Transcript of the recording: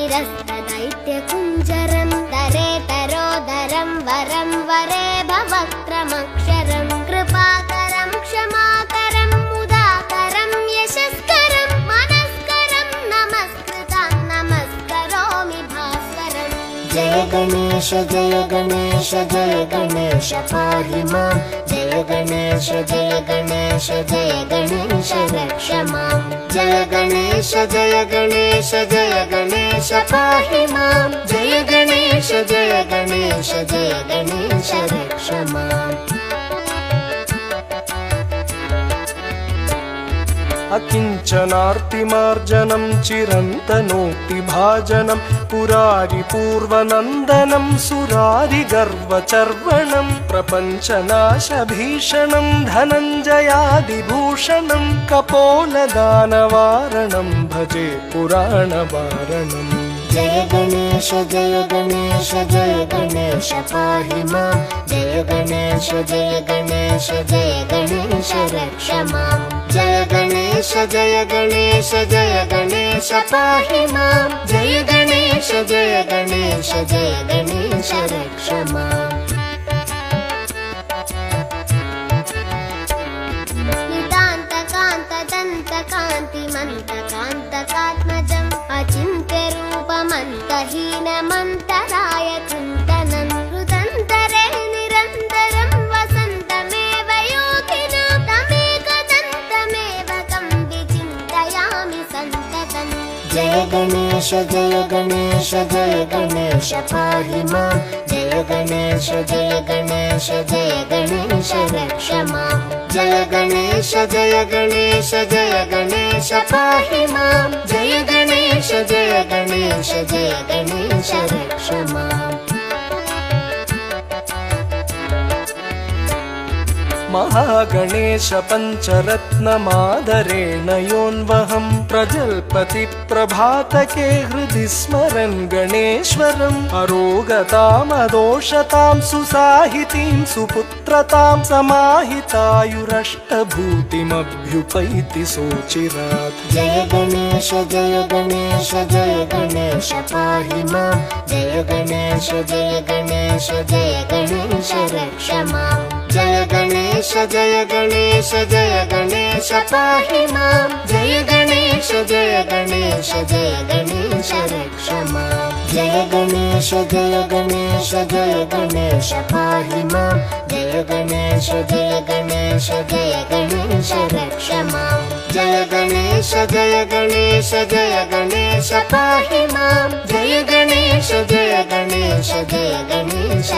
निरस्तदैत्यकुञ्जरं तरेतरोदरं वरं वरे भवक्त्रमक्षरं कृपाकरं क्षमाकरं मुदाकरं यशस्करं मनस्करं नमस्कृतं नमस्करोमि भास्वरम् जय गणेश जय गणेश जय गणेश पाहि मां जय गणेश जय गणेश जय गणेश रक्ष मां जय गणेश जय गणेश जय गणेश पाहि मां जय गणेश जय गणेश जय गणेश रक्ष माम् अकिञ्चनार्तिमार्जनं चिरन्तनोक्तिभाजनं पुरारिपूर्वनन्दनं सुरारिगर्वचर्वणं प्रपञ्चनाशभीषणं धनञ्जयादिभूषणं कपोलदानवारणं भजे पुराणवारणम् जय गणेश जय गणेश जय गणेश पाहि मां जय गणेश जय गणेश जय गणेश रक्ष मां जय गणेश जय गणेश जय गणेश पाहि मां जय गणेश जय गणेश जय गणेश रक्ष माम् नितान्तकान्तदन्तकान्तिमन्तकान्तकात्मजम् अचिन्त्यरूपमन्तहीनमन्तराय चिन्तनं हृदन्तरे निरन्तरं वसन्तमेव योगिनां तमेकदन्तमेव तं विचिन्तयामि सन्ततम् जय गणेश जय गणेश जय गणेश पाहि मां जय गणेश जय गणेश जय गणेश रक्ष मां जय गणेश जय गणेश जय गणेश पाहि मां जय गणेश जय गणेश जय गणेश रक्ष माम् महागणेश पञ्चरत्नमादरेण योऽन्वहं प्रजल्पति प्रभातके हृदि स्मरन् गणेश्वरम् अरोगतामदोषतां सुसाहितीं सुपुत्रतां समाहितायुरष्टभूतिमभ्युपैति सोचिरात् जय गणेश जय गणेश जय गणेश पाहि मां जय गणेश जय गणेश जय गणेश रक्ष मां जय गणेश जय गणेश जय गणेश पाहि मां जय गणेश जय गणेश जय गणेश रक्ष मां जय गणेश जय गणेश जय गणेश पाहि मां जय गणेश जय गणेश जय गणेश रक्ष मां जय गणेश जय गणेश जय गणेश पाहि मां जय गणेश जय गणेश जय गणेश